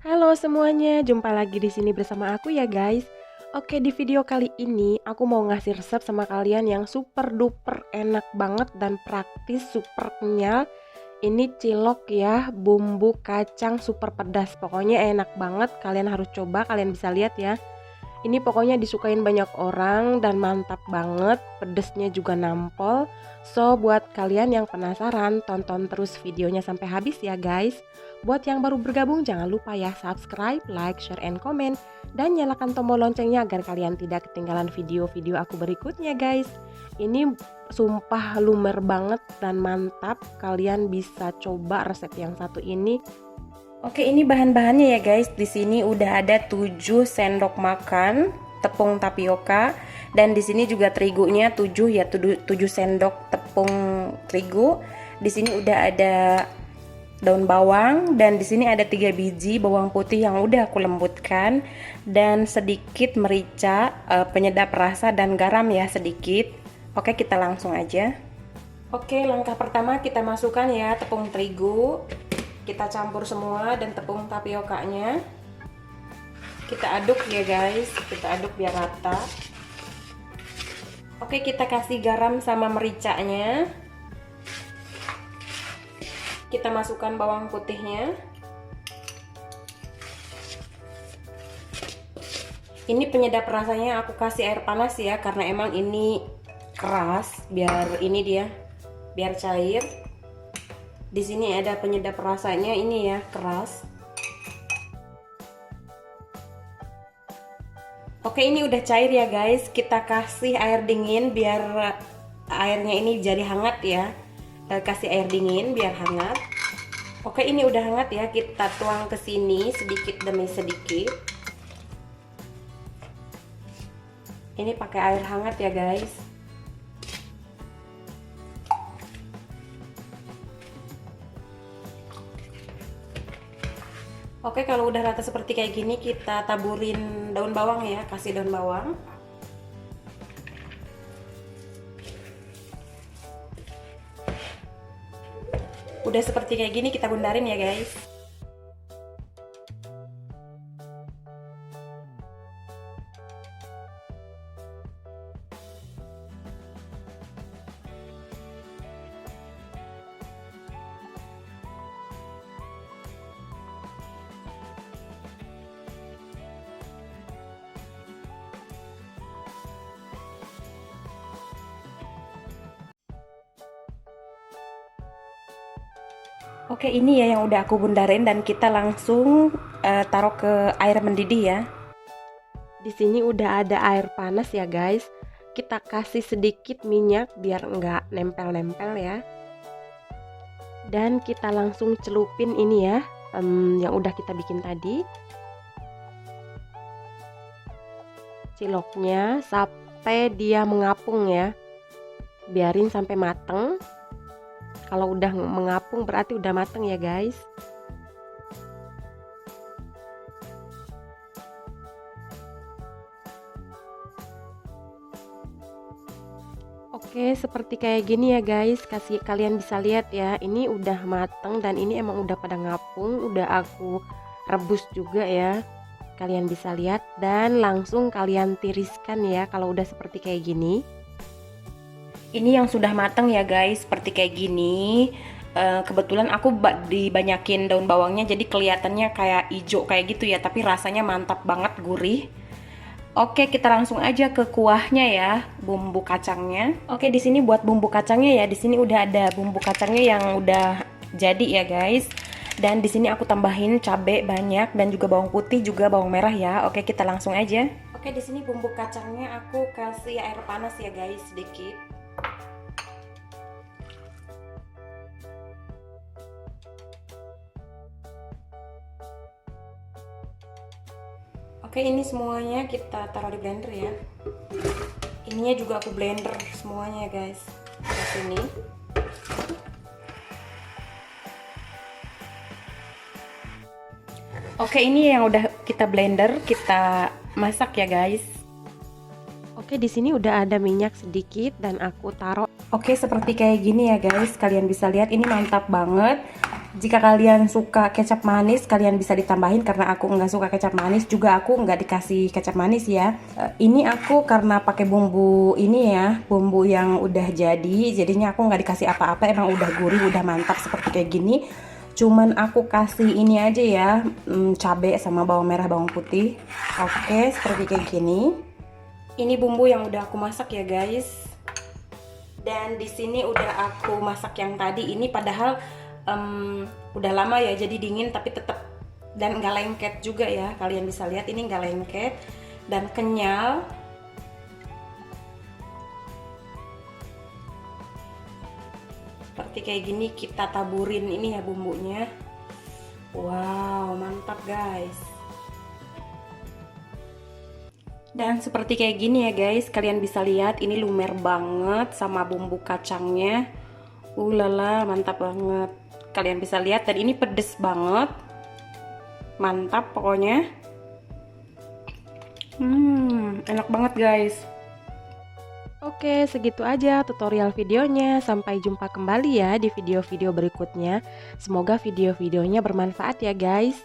Halo semuanya, jumpa lagi di sini bersama aku ya guys. Oke, di video kali ini aku mau ngasih resep sama kalian yang super duper enak banget dan praktis, super kenyal. Ini cilok ya, bumbu kacang super pedas. Pokoknya enak banget, kalian harus coba, kalian bisa lihat ya. Ini pokoknya disukain banyak orang dan mantap banget, pedesnya juga nampol. So, buat kalian yang penasaran, tonton terus videonya sampai habis ya guys. Buat yang baru bergabung, jangan lupa ya subscribe, like, share, and comment. Dan nyalakan tombol loncengnya agar kalian tidak ketinggalan video-video aku berikutnya guys. Ini sumpah lumer banget dan mantap, kalian bisa coba resep yang satu ini. Oke, ini bahan-bahannya ya guys. Di sini udah ada 7 sendok makan tepung tapioka dan di sini juga terigunya 7 ya, 7 sendok tepung terigu. Di sini udah ada daun bawang dan di sini ada 3 biji bawang putih yang udah aku lembutkan dan sedikit merica, penyedap rasa dan garam ya sedikit. Oke, kita langsung aja. Oke, langkah pertama kita masukkan ya tepung terigu. Kita campur semua dan tepung tapiokanya. Kita aduk ya guys, kita aduk biar rata. Oke, kita kasih garam sama mericanya. Kita masukkan bawang putihnya. Ini penyedap rasanya aku kasih air panas ya, karena emang ini keras, biar ini dia, biar cair. Di sini ada penyedap rasanya, ini ya keras. Oke, ini udah cair ya guys. Kita kasih air dingin biar airnya ini jadi hangat ya. Kasih air dingin biar hangat. Oke, ini udah hangat ya. Kita tuang ke sini sedikit demi sedikit. Ini pakai air hangat ya guys. Oke, kalau udah rata seperti kayak gini, kita taburin daun bawang ya, kasih daun bawang. Udah seperti kayak gini, kita bundarin ya guys. Oke, ini ya yang udah aku bundarin dan kita langsung taruh ke air mendidih ya. Di sini udah ada air panas ya guys. Kita kasih sedikit minyak biar nggak nempel-nempel ya. Dan kita langsung celupin ini ya, yang udah kita bikin tadi. Ciloknya sampai dia mengapung ya. Biarin sampai mateng. Kalau udah mengapung berarti udah mateng ya guys. Oke, seperti kayak gini ya guys. Kalian bisa lihat ya, ini udah mateng dan ini emang udah pada ngapung, udah aku rebus juga ya. Kalian bisa lihat dan langsung kalian tiriskan ya kalau udah seperti kayak gini. Ini yang sudah matang ya guys, seperti kayak gini. Kebetulan aku dibanyakin daun bawangnya jadi kelihatannya kayak hijau kayak gitu ya, tapi rasanya mantap banget, gurih. Oke, kita langsung aja ke kuahnya ya, bumbu kacangnya. Oke, di sini buat bumbu kacangnya ya, di sini udah ada bumbu kacangnya yang udah jadi ya guys. Dan di sini aku tambahin cabai banyak dan juga bawang putih juga bawang merah ya. Oke, kita langsung aja. Oke, di sini bumbu kacangnya aku kasih air panas ya guys, sedikit. Oke, ini semuanya kita taruh di blender ya. Ininya juga aku blender semuanya guys. Di sini. Oke, ini yang udah kita blender, kita masak ya guys. Oke, di sini udah ada minyak sedikit dan aku taruh. Oke, seperti kayak gini ya guys. Kalian bisa lihat ini mantap banget. Jika kalian suka kecap manis, kalian bisa ditambahin, karena aku nggak suka kecap manis. Juga aku nggak dikasih kecap manis ya. Ini aku karena pakai bumbu ini ya, bumbu yang udah jadi, jadinya aku nggak dikasih apa-apa, emang udah gurih, udah mantap seperti kayak gini. Cuman aku kasih ini aja ya, cabai sama bawang merah, bawang putih. Oke, seperti kayak gini. Ini bumbu yang udah aku masak ya guys. Dan di sini udah aku masak yang tadi ini, padahal udah lama ya, jadi dingin tapi tetap, dan nggak lengket juga ya. Kalian bisa lihat ini nggak lengket dan kenyal. Seperti kayak gini, kita taburin ini ya bumbunya. Wow, mantap guys. Dan seperti kayak gini ya guys, kalian bisa lihat ini lumer banget sama bumbu kacangnya. Ulala, mantap banget. Kalian bisa lihat, dan ini pedes banget. Mantap pokoknya. Enak banget guys. Oke, segitu aja tutorial videonya. Sampai jumpa kembali ya di video-video berikutnya. Semoga video-videonya bermanfaat ya guys.